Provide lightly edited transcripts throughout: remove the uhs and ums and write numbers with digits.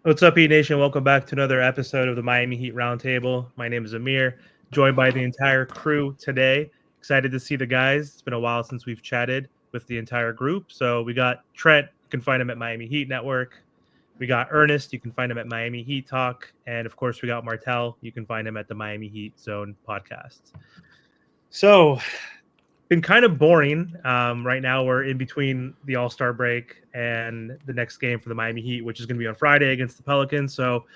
What's up, Heat Nation? Welcome back to another episode of the Miami Heat Roundtable. My name is Amir, joined by the entire crew today. Excited to see the guys. It's been a while since we've chatted with the entire group. So we got Trent. You can find him at Miami Heat Network. We got Ernest. You can find him at Miami Heat Talk. And of course, we got Martel. You can find him at the Miami Heat Zone podcast. So been kind of boring. Right now, we're in between the All Star break and the next game for the Miami Heat, which is going to be on Friday against the Pelicans. So,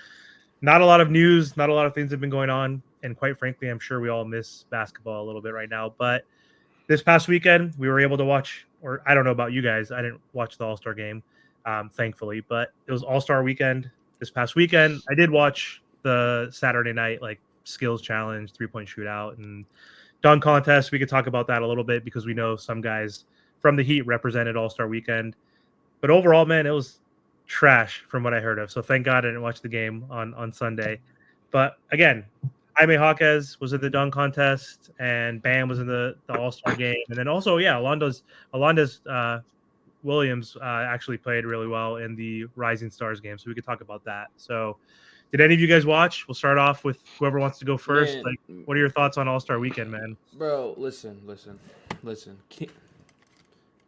not a lot of news, not a lot of things have been going on. And quite frankly, I'm sure we all miss basketball a little bit right now. But this past weekend, we were able to watch, or I don't know about you guys, I didn't watch the All Star game, thankfully, but it was All Star weekend this past weekend. I did watch the Saturday night, like, skills challenge, 3-point shootout, and dunk contest. We could talk about that a little bit because we know some guys from the Heat represented All Star Weekend. But overall, man, it was trash from what I heard of. So thank God I didn't watch the game on Sunday. But again, Jaime Jaquez was in the dunk contest, and Bam was in the All Star game, and then also Alonda's Williams actually played really well in the Rising Stars game. So we could talk about that. So did any of you guys watch? We'll start off with whoever wants to go first. Man, Like, what are your thoughts on All Star Weekend, man? bro, listen.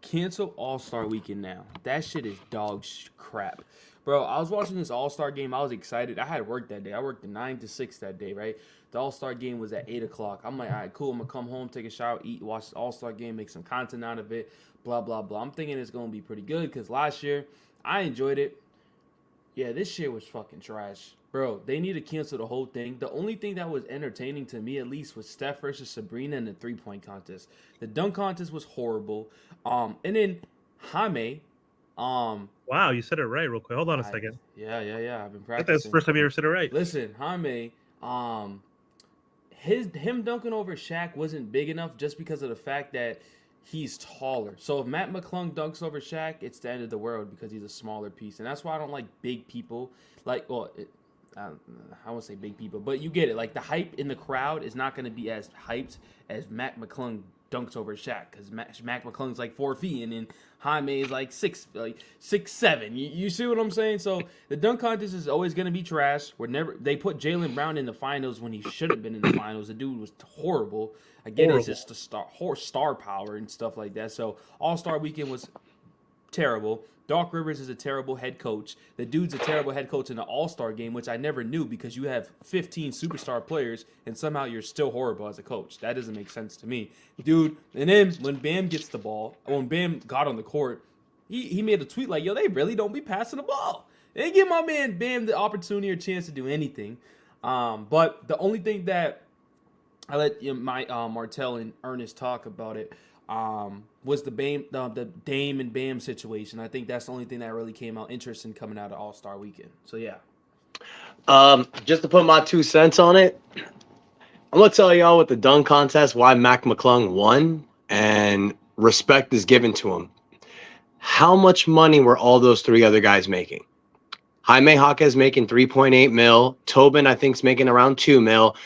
Cancel All Star Weekend now. That shit is crap. Bro, I was watching this All Star game. I was excited. I had work that day. I worked the 9 to 6 that day, right? The All Star game was at 8 o'clock. I'm like, all right, cool. I'm going to come home, take a shower, eat, watch the All Star game, make some content out of it, blah, blah, blah. I'm thinking it's going to be pretty good because last year I enjoyed it. Yeah, this shit was fucking trash. Bro, they need to cancel the whole thing. The only thing that was entertaining to me, at least, was Steph versus Sabrina in the 3-point contest. The dunk contest was horrible. And then Jaime, Wow, you said it right real quick. Hold on a I second. yeah. I've been I think that's the practicing. first time you ever said it right. Listen, Jaime, him dunking over Shaq wasn't big enough just because of the fact that he's taller. So if Matt McClung dunks over Shaq, it's the end of the world because he's a smaller piece, and that's why I don't like big people. Like, well, I won't say big people, but you get it. Like the hype in the crowd is not going to be as hyped as Matt McClung dunks over Shaq because Matt McClung's like 4 feet, and then Jaime is like 6'7". You see what I'm saying? So the dunk contest is always going to be trash. They put Jaylen Brown in the finals when he should have been in the finals. The dude was horrible. I get it, it's just the star power and stuff like that. So All Star Weekend was terrible. Doc Rivers is a terrible head coach. The dude's a terrible head coach in the All-Star game, which I never knew because you have 15 superstar players and somehow you're still horrible as a coach. That doesn't make sense to me. Dude, and then when Bam gets the ball, when Bam got on the court, he made a tweet like, yo, they really don't be passing the ball. They give my man Bam the opportunity or chance to do anything. But the only thing that I let Martel and Ernest talk about it was the Dame and Bam situation. I think that's the only thing that really came out interesting coming out of All-Star Weekend. So, yeah. Just to put my 2 cents on it, I'm going to tell y'all with the dunk contest why Mac McClung won, and respect is given to him. How much money were all those 3 other guys making? Jaime Jaquez making 3.8 mil. Tobin, I think, is making around 2 mil.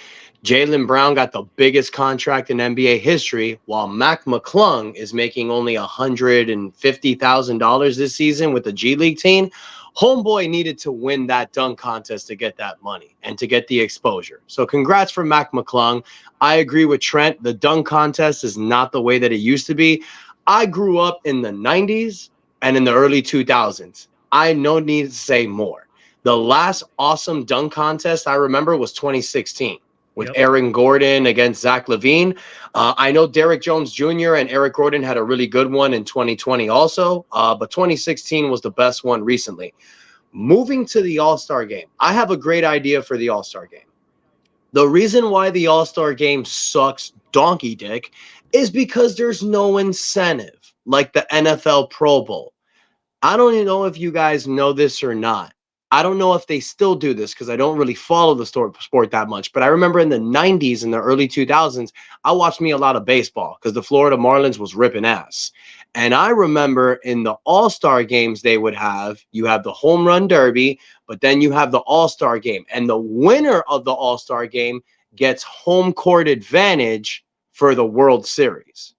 Jaylen Brown got the biggest contract in NBA history, while Mac McClung is making only $150,000 this season with the G League team. Homeboy needed to win that dunk contest to get that money and to get the exposure. So congrats for Mac McClung. I agree with Trent. The dunk contest is not the way that it used to be. I grew up in the 90s and in the early 2000s. I no need to say more. The last awesome dunk contest I remember was 2016. With Aaron Gordon against Zach LaVine. I know Derrick Jones Jr. and Eric Gordon had a really good one in 2020 also, but 2016 was the best one recently. Moving to the All-Star game, I have a great idea for the All-Star game. The reason why the All-Star game sucks donkey dick is because there's no incentive like the NFL Pro Bowl. I don't even know if you guys know this or not. I don't know if they still do this because I don't really follow the sport that much. But I remember in the 90s and the early 2000s, I watched me a lot of baseball because the Florida Marlins was ripping ass. And I remember in the All-Star games you have the home run derby, but then you have the All-Star game. And the winner of the All-Star game gets home court advantage for the World Series.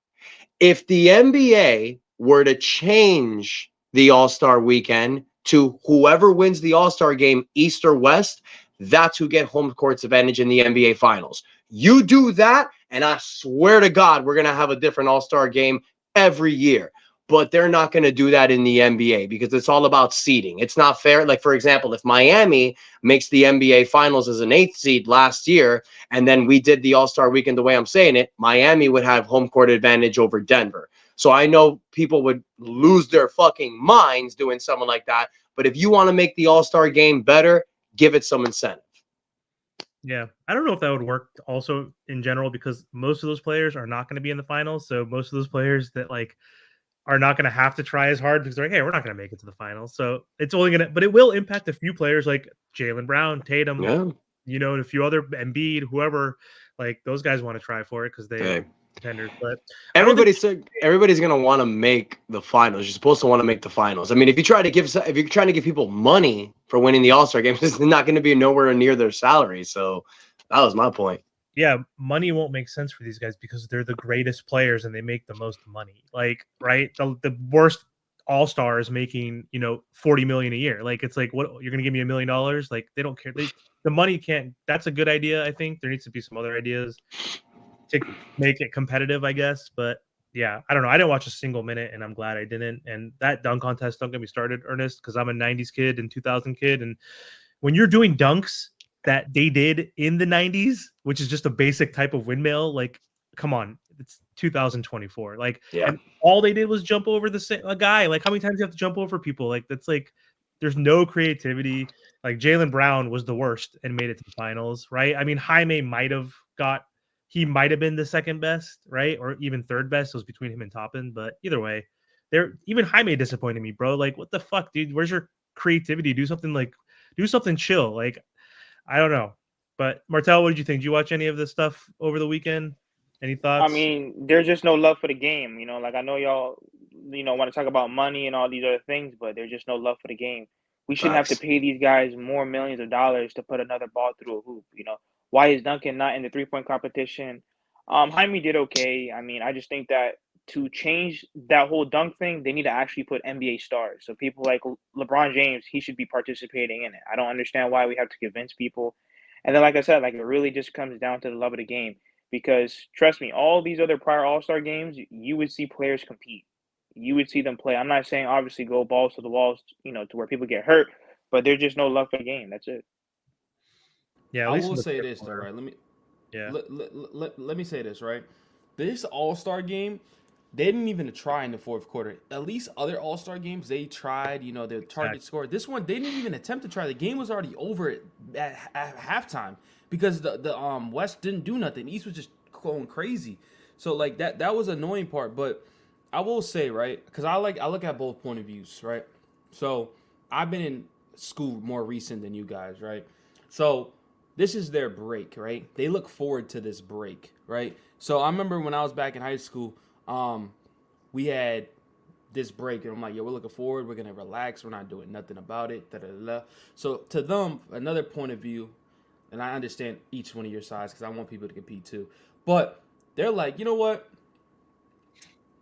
If the NBA were to change the All-Star weekend to whoever wins the All-Star game, East or West, that's who get home court's advantage in the NBA Finals. You do that, and I swear to God, we're going to have a different All-Star game every year. But they're not going to do that in the NBA because it's all about seeding. It's not fair. Like, for example, if Miami makes the NBA Finals as an 8th seed last year, and then we did the All-Star weekend the way I'm saying it, Miami would have home court advantage over Denver. So I know people would lose their fucking minds doing something like that. But if you want to make the All-Star game better, give it some incentive. Yeah, I don't know if that would work also in general because most of those players are not going to be in the finals. So most of those players that like are not going to have to try as hard because they're like, hey, we're not going to make it to the finals. So it's only going to, but it will impact a few players like Jaylen Brown, Tatum, Yeah. you know, and a few other Embiid, whoever, like those guys want to try for it because they Hey. are contenders. But I don't think Everybody's gonna want to make the finals. You're supposed to want to make the finals. I mean, if you're trying to give people money for winning the All-Star game, it's not going to be nowhere near their salary. So that was my point. yeah, money won't make sense for these guys because they're the greatest players and they make the most money. Like, right? The worst all-star is making, you know, 40 million a year. Like, it's like, what, you're gonna give me $1 million? Like, they don't care. The money can't. That's a good idea. I think there needs to be some other ideas to make it competitive, I guess. But yeah, I don't know. I didn't watch a single minute, and I'm glad I didn't. And that dunk contest, don't get me started, Ernest, because I'm a 90s kid and 2000 kid. And when you're doing dunks that they did in the 90s, which is just a basic type of windmill, like, come on, it's 2024. Like, Yeah. and all they did was jump over a guy. Like, how many times do you have to jump over people? Like, that's like, there's no creativity. Like, Jaylen Brown was the worst and made it to the finals, right? I mean, Jaime he might have been the second best, right? Or even third best. It was between him and Toppin. But either way, even Jaime disappointed me, bro. Like, what the fuck, dude? Where's your creativity? Do something chill. Like, I don't know. But Martel, what did you think? Did you watch any of this stuff over the weekend? Any I thoughts? mean, there's just no love for the game. Like I know y'all, want to talk about money and all these other things, but there's just no love for the game. We shouldn't have to Facts. pay these guys more millions of dollars to put another ball through a hoop. Why is Duncan not in the 3-point competition? Jaime did okay. I mean, I just think that to change that whole dunk thing, they need to actually put NBA stars. So people like LeBron James, he should be participating in it. I don't understand why we have to convince people. And then, like I said, like it really just comes down to the love of the game. Because trust me, all these other prior All-Star games, you would see players compete. You would see them play. I'm not saying obviously go balls to the walls, to where people get hurt, but there's just no love for the game. That's it. Yeah, at I least in will the say third this though, quarter. right? Yeah, Let me say this, right? This All Star game, they didn't even try in the fourth quarter. At least other All Star games, they tried. Their target score. This one, they didn't even attempt to try. The game was already over at halftime because the West didn't do nothing. East was just going crazy. So like that was an annoying part. But I will say, right, because I look at both point of views, right. So I've been in school more recent than you guys, right. So this is their break, right? They look forward to this break, right? So I remember when I was back in high school, we had this break, and I'm like, yo, we're looking forward. We're gonna relax. We're not doing nothing about it. Da, da, da. So to them, another point of view, and I understand each one of your sides because I want people to compete too. But they're like, you know what?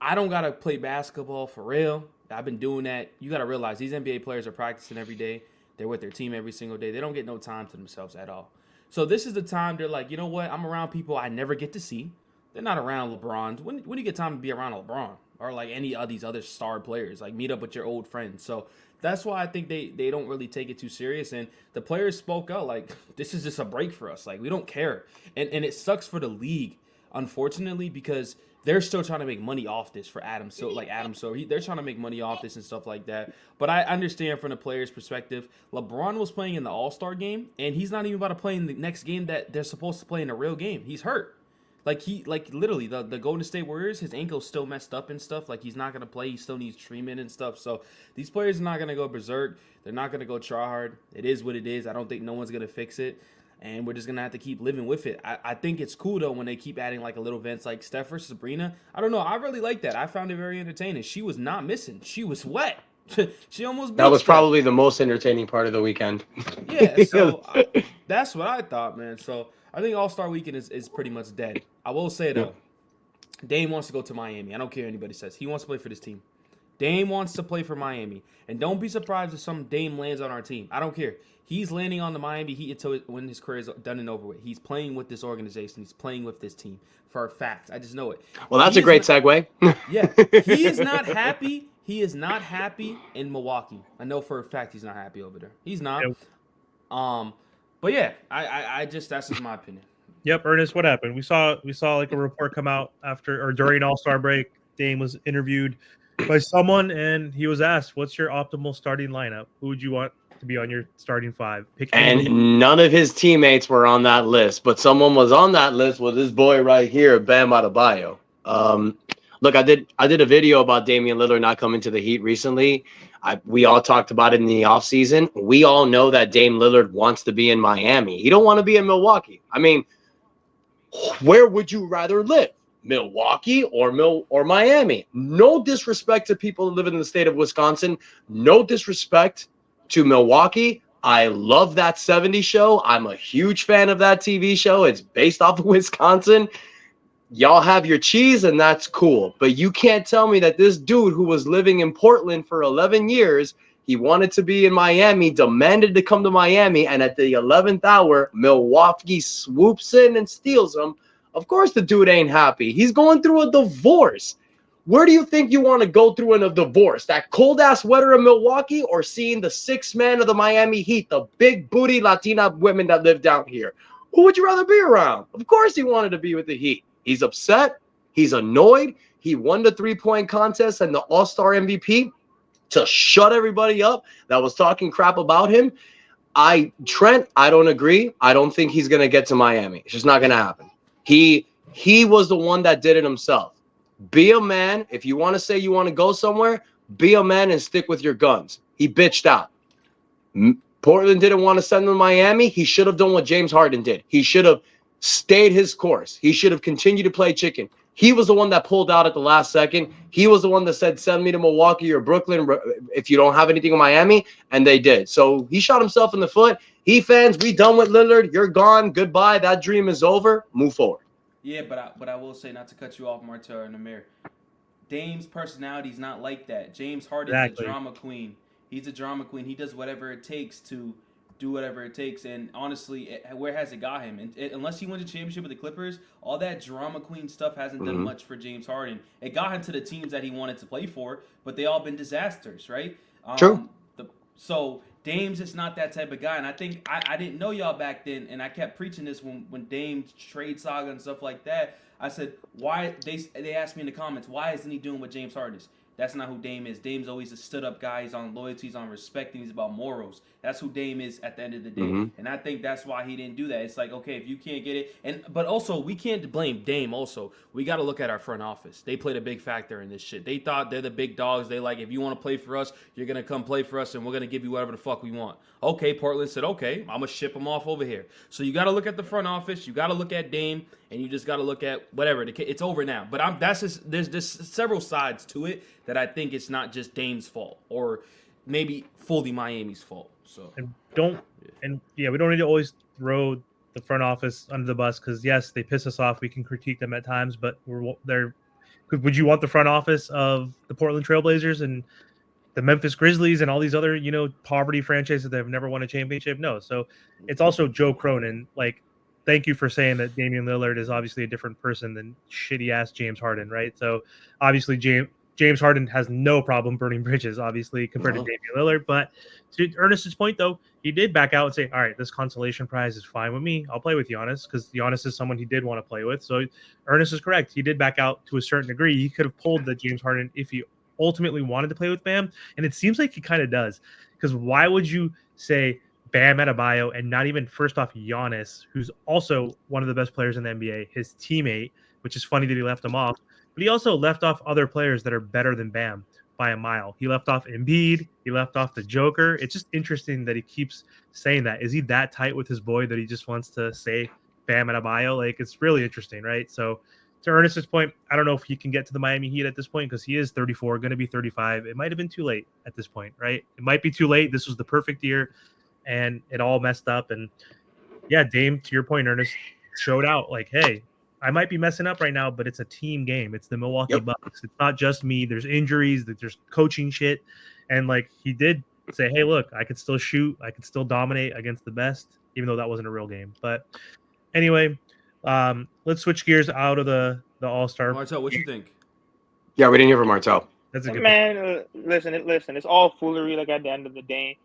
I don't gotta play basketball for real. I've been doing that. You gotta realize these NBA players are practicing every day. They're with their team every single day. They don't get no time to themselves at all. So this is the time they're like, you know what? I'm around people I never get to see. They're not around LeBron. When do you get time to be around LeBron or like any of these other star players? Like meet up with your old friends. So that's why I think they don't really take it too serious. And the players spoke out like, this is just a break for us. Like we don't care. And it sucks for the league, unfortunately, because they're still trying to make money off this for Adam. So they're trying to make money off this and stuff like that. But I understand from the players' perspective, LeBron was playing in the All-Star game, and he's not even about to play in the next game that they're supposed to play in a real game. He's hurt. Like literally the Golden State Warriors, his ankle's still messed up and stuff. Like he's not gonna play. He still needs treatment and stuff. So these players are not gonna go berserk. They're not gonna go try hard. It is what it is. I don't think no one's gonna fix it. And we're just going to have to keep living with it. I think it's cool, though, when they keep adding, like, a little events like Steph versus Sabrina. I don't know. I really like that. I found it very entertaining. She was not missing. She was wet. She almost beat That was Steph. probably the most entertaining part of the weekend. Yeah, so that's what I thought, man. So I think All-Star Weekend is pretty much dead. I will say, though, Dame wants to go to Miami. I don't care what anybody says. He wants to play for this team. Dame wants to play for Miami. And don't be surprised if some Dame lands on our team. I don't care. He's landing on the Miami Heat until when his career is done and over with. He's playing with this organization. He's playing with this team for a fact. I just know it. Well, that's a great segue. Yeah, he is not happy. He is not happy in Milwaukee. I know for a fact he's not happy over there. He's not. But yeah, I just that's just my opinion. Yep, Ernest, what happened? We saw like a report come out after or during All-Star break. Dame was interviewed by someone, and he was asked, "What's your optimal starting lineup? Who would you want to be on your starting five?" And none of his teammates were on that list, but someone was on that list with this boy right here, Bam Adebayo. Look, I did a video about Damian Lillard not coming to the Heat recently. We all talked about it in the offseason. We all know that Dame Lillard wants to be in Miami. He don't want to be in Milwaukee. I mean, where would you rather live? Milwaukee or Miami? No disrespect to people who live in the state of Wisconsin. No disrespect to Milwaukee. I love that 70s show. I'm a huge fan of that TV show. It's based off of Wisconsin. Y'all have your cheese, and that's cool. But you can't tell me that this dude who was living in Portland for 11 years, he wanted to be in Miami, demanded to come to Miami, and at the 11th hour, Milwaukee swoops in and steals him. Of course the dude ain't happy. He's going through a divorce. Where do you think you want to go through in a divorce? That cold-ass weather in Milwaukee or seeing the sixth man of the Miami Heat, the big booty Latina women that live down here? Who would you rather be around? Of course he wanted to be with the Heat. He's upset. He's annoyed. He won the three-point contest and the All-Star MVP to shut everybody up that was talking crap about him. Trent, I don't agree. I don't think he's going to get to Miami. It's just not going to happen. He was the one that did it himself. Be a man. If you want to say you want to go somewhere, be a man and stick with your guns. He bitched out. Portland didn't want to send him to Miami. He should have done what James Harden did. He should have stayed his course. He should have continued to play chicken. He was the one that pulled out at the last second. He was the one that said, send me to Milwaukee or Brooklyn if you don't have anything in Miami, and they did. So he shot himself in the foot. Heat fans, we done with Lillard. You're gone. Goodbye. That dream is over. Move forward. Yeah, but I will say, not to cut you off, Martel and Amir, Dame's personality is not like that. James Harden's a drama queen. He's a drama queen. He does whatever it takes to do whatever it takes. And honestly, where has it got him? And unless he wins a championship with the Clippers, all that drama queen stuff hasn't done much for James Harden. It got him to the teams that he wanted to play for, but they all been disasters, right? True. So Dame's just not that type of guy. And I think I didn't know y'all back then, and I kept preaching this when Dame's trade saga and stuff like that. I said, why? They asked me in the comments, why isn't he doing what James Harden is? That's not who Dame is. Dame's always a stood-up guy. He's on loyalty. He's on respect. And he's about morals. That's who Dame is at the end of the day. And I think that's why he didn't do that. It's like, okay, if you can't get it. But also, we can't blame Dame also. We got to look at our front office. They played a big factor in this shit. They thought they're the big dogs. They like, if you want to play for us, you're going to come play for us, and we're going to give you whatever the fuck we want. Okay, Portland said, okay, I'm going to ship them off over here. So you got to look at the front office. You got to look at Dame, and you just got to look at whatever. It's over now. But there's several sides to it that I think it's not just Dame's fault or maybe fully Miami's fault. So we don't need to always throw the front office under the bus because yes, they piss us off. We can critique them at times, but would you want the front office of the Portland Trailblazers and the Memphis Grizzlies and all these other poverty franchises that have never won a championship? No. So it's also Joe Cronin. Like, thank you for saying that Damian Lillard is obviously a different person than shitty ass James Harden, right? So obviously James Harden has no problem burning bridges, obviously, compared to Damian Lillard. But to Ernest's point, though, he did back out and say, all right, this consolation prize is fine with me. I'll play with Giannis because Giannis is someone he did want to play with. So Ernest is correct. He did back out to a certain degree. He could have pulled the James Harden if he ultimately wanted to play with Bam. And it seems like he kind of does. Because why would you say Bam Adebayo and not even, first off, Giannis, who's also one of the best players in the NBA, his teammate, which is funny that he left him off. But he also left off other players that are better than Bam by a mile. He left off Embiid. He left off the Joker. It's just interesting that he keeps saying that. Is he that tight with his boy that he just wants to say Bam Adebayo? Like, it's really interesting, right? So to Ernest's point, I don't know if he can get to the Miami Heat at this point because he is 34, going to be 35. It might have been too late at this point, right? It might be too late. This was the perfect year, and it all messed up. And, yeah, Dame, to your point, Ernest, showed out like, hey, I might be messing up right now, but it's a team game. It's the Milwaukee Yep. Bucks. It's not just me. There's injuries. There's coaching shit, and like he did say, hey, look, I could still shoot. I could still dominate against the best, even though that wasn't a real game. But anyway, let's switch gears out of the All-Star. Martel, what you think? Yeah, we didn't hear from Martel. That's a good Man, listen, it's all foolery. Like at the end of the day,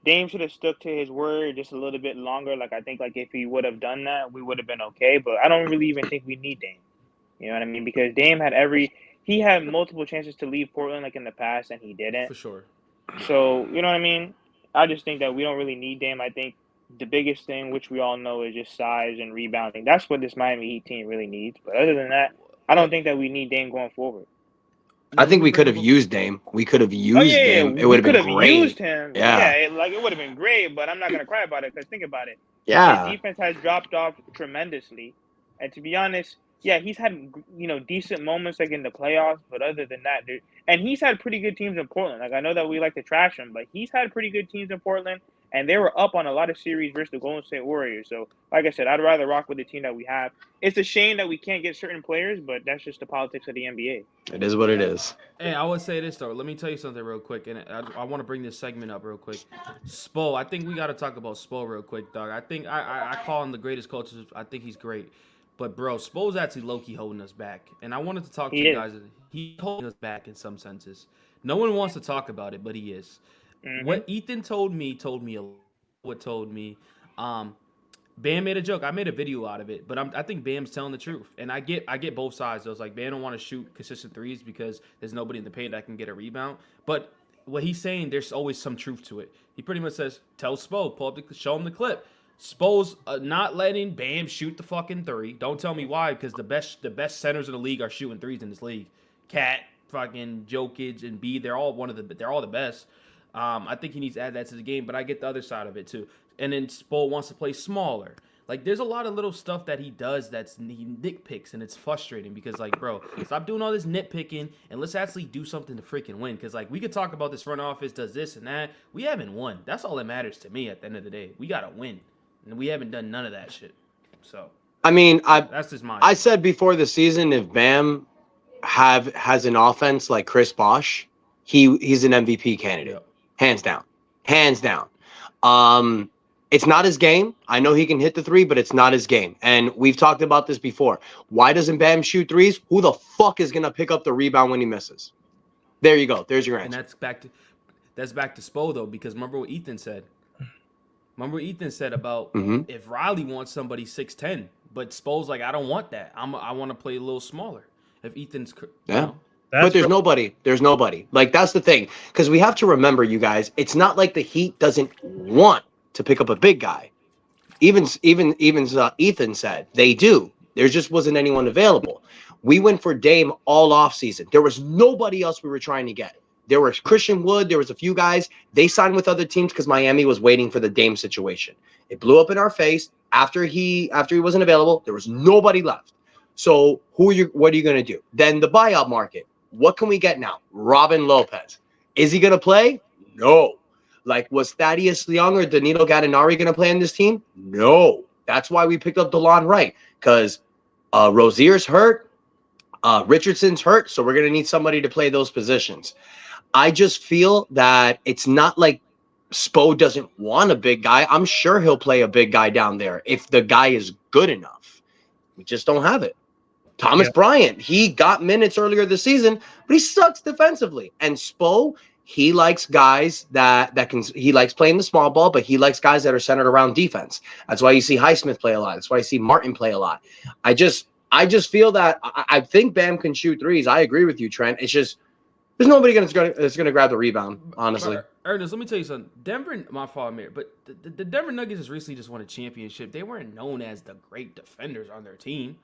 Dame should have stuck to his word just a little bit longer. Like I think, like if he would have done that, we would have been okay. But I don't really even think we need Dame. You know what I mean? Because Dame he had multiple chances to leave Portland like in the past, and he didn't. For sure. So you know what I mean? I just think that we don't really need Dame. I think the biggest thing, which we all know, is just size and rebounding. That's what this Miami Heat team really needs. But other than that, I don't think that we need Dame going forward. I think we could have used Dame. We could have used Dame. It would have been great. Used him. Yeah. It would have been great. But I'm not gonna cry about it because think about it. Yeah. His defense has dropped off tremendously, and to be honest, yeah, he's had decent moments like in the playoffs. But other than that, and he's had pretty good teams in Portland. Like I know that we like to trash him, but he's had pretty good teams in Portland, and they were up on a lot of series versus the Golden State Warriors. So, like I said, I'd rather rock with the team that we have. It's a shame that we can't get certain players, but that's just the politics of the NBA. It is what it is. Hey, I would say this though. Let me tell you something real quick, and I want to bring this segment up real quick. Spo, I think we got to talk about Spo real quick, dog. I think I call him the greatest coach. I think he's great, but bro, Spo's actually low key holding us back, and I wanted to talk to you guys. He's holding us back in some senses. No one wants to talk about it, but he is. Mm-hmm. What Ethan told me what told me. Bam made a joke. I made a video out of it, but I think Bam's telling the truth, and I get both sides. I was like, Bam don't want to shoot consistent threes because there's nobody in the paint that can get a rebound. But what he's saying, there's always some truth to it. He pretty much says, tell Spo, show him the clip. Spo's not letting Bam shoot the fucking three. Don't tell me why, because the best centers in the league are shooting threes in this league. Cat, fucking Jokic, and B, they're all the best. I think he needs to add that to the game, but I get the other side of it too. And then Spo wants to play smaller. Like, there's a lot of little stuff that he does he nitpicks, and it's frustrating because, like, bro, stop doing all this nitpicking and let's actually do something to freaking win. Because, like, we could talk about this front office does this and that. We haven't won. That's all that matters to me at the end of the day. We got to win. And we haven't done none of that shit. So, I mean, that's just mine. I said before the season, if Bam has an offense like Chris Bosh, he's an MVP candidate. Yep. Hands down. It's not his game. I know he can hit the three, but it's not his game. And we've talked about this before. Why doesn't Bam shoot threes? Who the fuck is going to pick up the rebound when he misses? There you go. There's your answer. And that's back to Spo, though, because remember what Ethan said. About if Riley wants somebody 6'10", but Spo's like, I don't want that. I want to play a little smaller. If Ethan's But there's nobody. There's nobody. Like, that's the thing. Because we have to remember, you guys, it's not like the Heat doesn't want to pick up a big guy. Even Ethan said they do. There just wasn't anyone available. We went for Dame all off season. There was nobody else we were trying to get. There was Christian Wood. There was a few guys. They signed with other teams because Miami was waiting for the Dame situation. It blew up in our face after he wasn't available. There was nobody left. So what are you going to do? Then the buyout market. What can we get now? Robin Lopez. Is he going to play? No. Like, was Thaddeus Young or Danilo Gallinari going to play in this team? No. That's why we picked up DeLon Wright, because Rozier's hurt, Richardson's hurt, so we're going to need somebody to play those positions. I just feel that it's not like Spo doesn't want a big guy. I'm sure he'll play a big guy down there if the guy is good enough. We just don't have it. Thomas Bryant, he got minutes earlier this season, but he sucks defensively. And Spo, he likes guys he likes playing the small ball, but he likes guys that are centered around defense. That's why you see Highsmith play a lot. That's why you see Martin play a lot. I just feel that I think Bam can shoot threes. I agree with you, Trent. It's just there's nobody that's going to grab the rebound, honestly. Ernest, let me tell you something. Denver, my fault, Amir, but the Denver Nuggets has recently just won a championship. They weren't known as the great defenders on their team.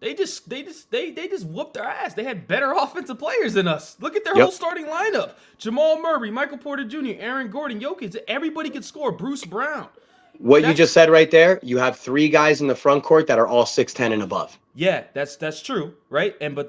They just whooped their ass. They had better offensive players than us. Look at their whole starting lineup: Jamal Murray, Michael Porter Jr., Aaron Gordon, Jokic. Everybody could score. Bruce Brown. You just said right there, you have three guys in the front court that are all 6'10" and above. Yeah, that's true, right? But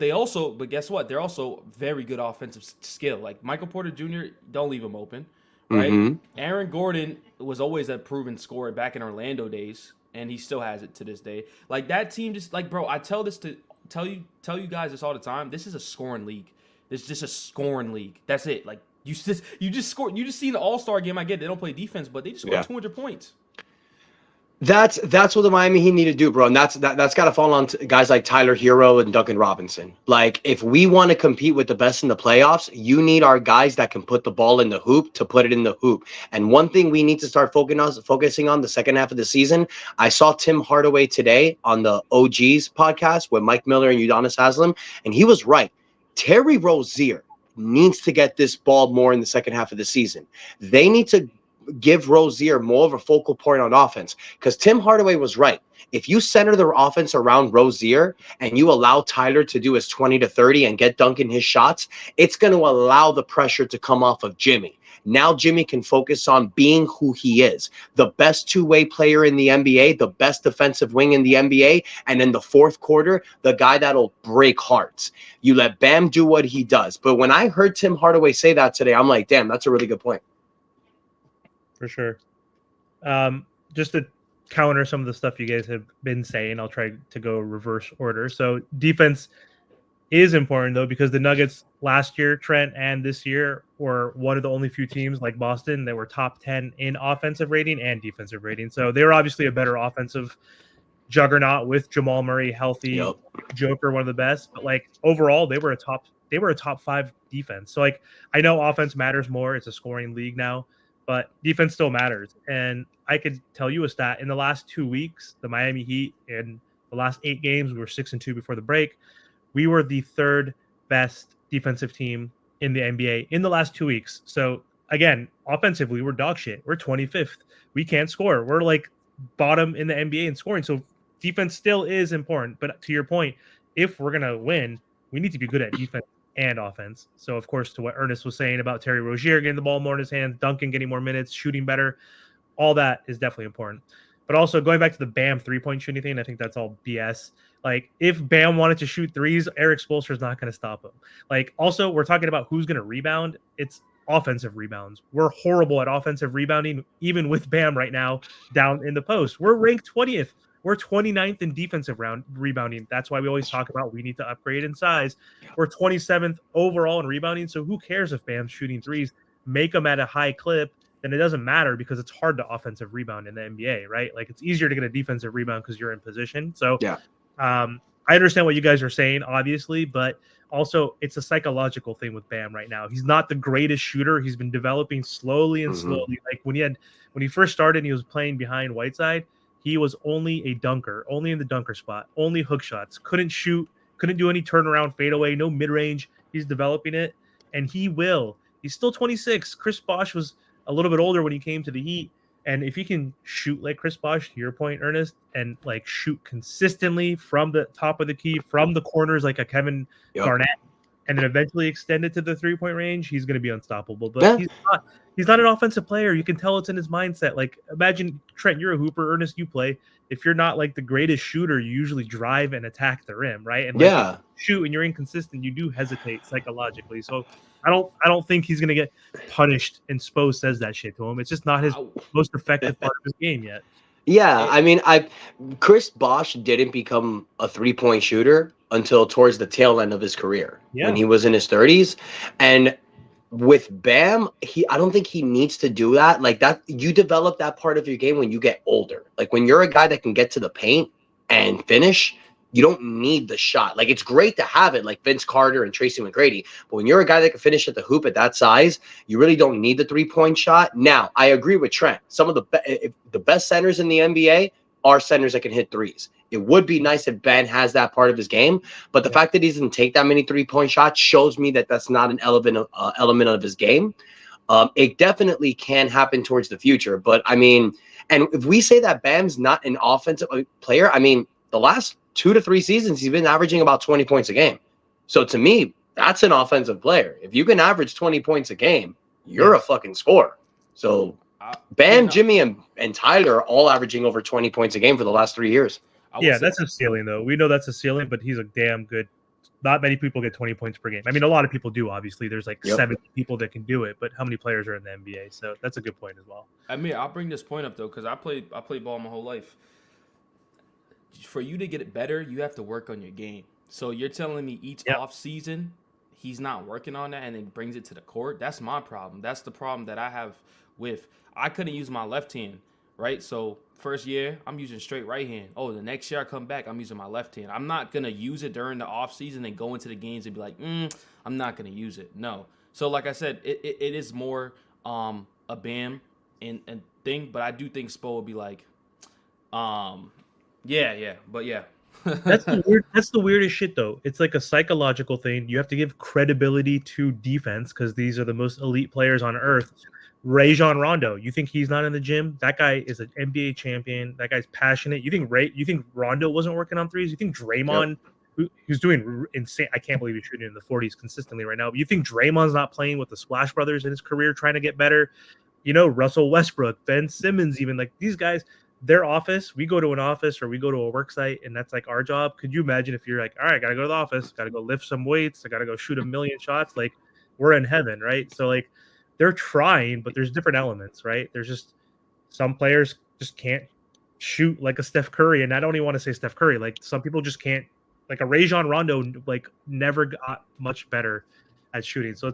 guess what? They're also very good offensive skill. Like Michael Porter Jr., don't leave him open, right? Mm-hmm. Aaron Gordon was always a proven scorer back in Orlando days. and he still has it to this day. Like that team, just like bro, I tell you guys this all the time. This is a scoring league. This is just a scoring league. That's it. Like you just scored. You just seen the All-Star game. I get it. They don't play defense, but they just scored 200 points. That's what the Miami Heat need to do, bro. And that's got to fall on guys like Tyler Hero and Duncan Robinson. Like, if we want to compete with the best in the playoffs, you need our guys that can put the ball in the hoop to put it in the hoop. And one thing we need to start focusing on the second half of the season, I saw Tim Hardaway today on the OGs podcast with Mike Miller and Udonis Haslem, and he was right. Terry Rozier needs to get this ball more in the second half of the season. They need to give Rozier more of a focal point on offense, because Tim Hardaway was right. If you center the offense around Rozier and you allow Tyler to do his 20 to 30 and get Duncan his shots, it's going to allow the pressure to come off of Jimmy. Now Jimmy can focus on being who he is, the best two-way player in the NBA, the best defensive wing in the NBA, and in the fourth quarter, the guy that'll break hearts. You let Bam do what he does. But when I heard Tim Hardaway say that today, I'm like, damn, that's a really good point. For sure. Just to counter some of the stuff you guys have been saying, I'll try to go reverse order. So defense is important, though, because the Nuggets last year, Trent, and this year were one of the only few teams like Boston that were top 10 in offensive rating and defensive rating. So they were obviously a better offensive juggernaut with Jamal Murray healthy, Yep. Joker one of the best. But like overall, they were a top 5 defense. So like I know offense matters more. It's a scoring league now, but defense still matters. And I could tell you a stat. In the last 2 weeks, the Miami Heat, in the last 8 games, we were 6-2 before the break. We were the 3rd best defensive team in the NBA in the last 2 weeks. So again, offensively, we're dog shit. We're 25th. We can't score. We're like bottom in the NBA in scoring. So defense still is important. But to your point, if we're going to win, we need to be good at defense and offense. So, of course, to what Ernest was saying about Terry Rozier getting the ball more in his hands, Duncan getting more minutes, shooting better, all that is definitely important. But also going back to the Bam three-point shooting thing, I think that's all BS. Like, if Bam wanted to shoot threes, Eric Spoelstra is not going to stop him. Like, also, we're talking about who's going to rebound. It's offensive rebounds. We're horrible at offensive rebounding, even with Bam right now down in the post. We're ranked 20th. We're 29th in defensive rebounding. That's why we always talk about we need to upgrade in size. We're 27th overall in rebounding. So who cares if Bam's shooting threes? Make them at a high clip. Then it doesn't matter because it's hard to offensive rebound in the NBA, right? Like it's easier to get a defensive rebound because you're in position. So yeah. I understand what you guys are saying, obviously, but also it's a psychological thing with Bam right now. He's not the greatest shooter. He's been developing slowly and slowly. Like when he first started and he was playing behind Whiteside, he was only a dunker, only in the dunker spot, only hook shots, couldn't shoot, couldn't do any turnaround fadeaway, no mid-range. He's developing it, and he will. He's still 26. Chris Bosh was a little bit older when he came to the Heat, and if he can shoot like Chris Bosh, to your point, Ernest, and like shoot consistently from the top of the key, from the corners like a Kevin Garnett, and then eventually extend it to the three-point range, he's going to be unstoppable. But he's not an offensive player. You can tell it's in his mindset. Like, imagine, Trent, you're a hooper. Ernest, you play. If you're not like the greatest shooter, you usually drive and attack the rim, right? And like, shoot, and you're inconsistent, you do hesitate psychologically. So I don't think he's going to get punished, and Spo says that shit to him. It's just not his most effective part of his game yet. Yeah, I mean, Chris Bosh didn't become a three-point shooter until towards the tail end of his career when he was in his 30s. And with Bam, I don't think he needs to do that. Like that, you develop that part of your game when you get older. Like when you're a guy that can get to the paint and finish, you don't need the shot. Like it's great to have it, like Vince Carter and Tracy McGrady. But when you're a guy that can finish at the hoop at that size, you really don't need the three-point shot. Now, I agree with Trent. Some of the best centers in the NBA are centers that can hit threes. It would be nice if Ben has that part of his game, but the fact that he doesn't take that many three-point shots shows me that that's not an element of his game. It definitely can happen towards the future, but I mean, and if we say that Bam's not an offensive player, I mean, the last 2 to 3 seasons, he's been averaging about 20 points a game. So to me, that's an offensive player. If you can average 20 points a game, you're a fucking scorer. So Bam, Jimmy, and Tyler are all averaging over 20 points a game for the last 3 years. That's a ceiling, though. We know that's a ceiling, but he's a damn good. Not many people get 20 points per game. I mean, a lot of people do, obviously. There's like 70 people that can do it, but how many players are in the NBA? So that's a good point as well. I mean, I'll bring this point up, though, because I played ball my whole life. for you to get it better, you have to work on your game. So you're telling me each Yep. off season he's not working on that and then brings it to the court? That's my problem. That's the problem that I have with I couldn't use my left hand, right? So first year I'm using straight right hand. Oh, the next year I come back, I'm using my left hand. I'm not gonna use it during the off season and go into the games and be like, I'm not gonna use it. No. So like I said, it is more a Bam and thing, but I do think Spo will be like, but yeah. That's the weirdest shit though. It's like a psychological thing. You have to give credibility to defense because these are the most elite players on earth. Rajon Rondo, you think he's not in the gym? That guy is an NBA champion. That guy's passionate. You think Rondo wasn't working on threes? You think Draymond, who's doing insane? I can't believe he's shooting in the 40s consistently right now. But you think Draymond's not playing with the Splash Brothers in his career, trying to get better? You know, Russell Westbrook, Ben Simmons, even like these guys. Their office, we go to an office or we go to a work site and that's like our job. Could you imagine if you're like, all right, I gotta go to the office, gotta go lift some weights, I gotta go shoot a million shots, like we're in heaven, right? So like they're trying, but there's different elements, right? There's just some players just can't shoot like a Steph Curry, and I don't even want to say Steph Curry, like some people just can't, like a Rajon Rondo like never got much better at shooting. So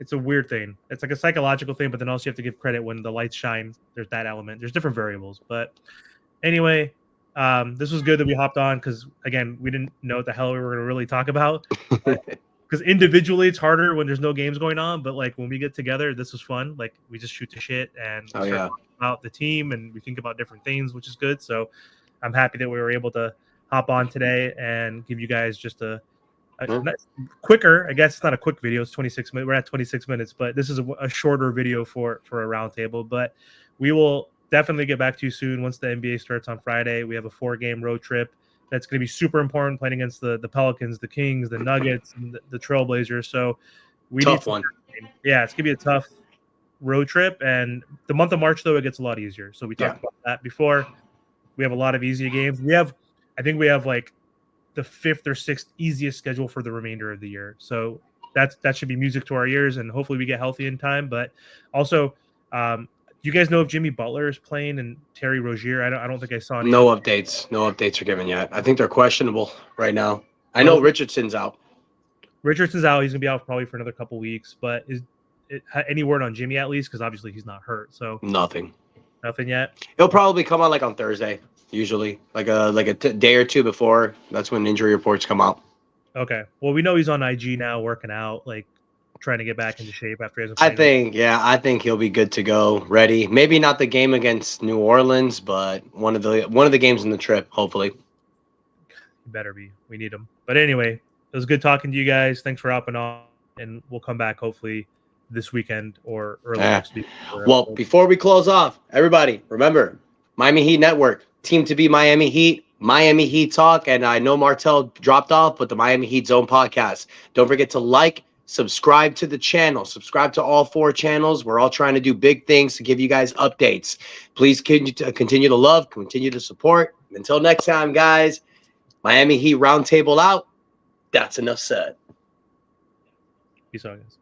it's a weird thing. It's like a psychological thing, but then also you have to give credit when the lights shine. There's that element. There's different variables. But anyway, this was good that we hopped on because, again, we didn't know what the hell we were going to really talk about. Because individually, it's harder when there's no games going on. But, like, when we get together, this was fun. Like, we just shoot the shit and we start talking about the team and we think about different things, which is good. So I'm happy that we were able to hop on today and give you guys just a quicker, I guess it's not a quick video. It's 26 minutes. We're at 26 minutes, but this is a shorter video for a roundtable. But we will definitely get back to you soon once the NBA starts on Friday. We have a 4-game road trip that's going to be super important, playing against the Pelicans, the Kings, the Nuggets, and the Trailblazers. So we need one. Yeah, it's going to be a tough road trip. And the month of March, though, it gets a lot easier. So we talked about that before. We have a lot of easy games. I think we have like the 5th or 6th easiest schedule for the remainder of the year. So that should be music to our ears, and hopefully we get healthy in time. But also, do you guys know if Jimmy Butler is playing and Terry Rozier? I don't think I saw any. No updates. No updates are given yet. I think they're questionable right now. I know Richardson's out. Richardson's out. He's going to be out probably for another couple weeks. But is it any word on Jimmy at least? Because obviously he's not hurt. So Nothing yet. He'll probably come on like on Thursday. Usually, like a day or two before. That's when injury reports come out. Okay. Well, we know he's on IG now, working out, like trying to get back into shape after he hasn't. I think he'll be good to go, ready. Maybe not the game against New Orleans, but one of the games in the trip, hopefully. He better be. We need him. But anyway, it was good talking to you guys. Thanks for hopping on, and we'll come back hopefully this weekend or early next week. Well, before we close off, everybody, remember Miami Heat Network. Team to be Miami Heat Talk, and I know Martel dropped off, but the Miami Heat Zone podcast. Don't forget to like, subscribe to the channel, subscribe to all 4 channels. We're all trying to do big things to give you guys updates. Please continue to love, continue to support. Until next time, guys, Miami Heat Roundtable out. That's enough said. Peace out, guys.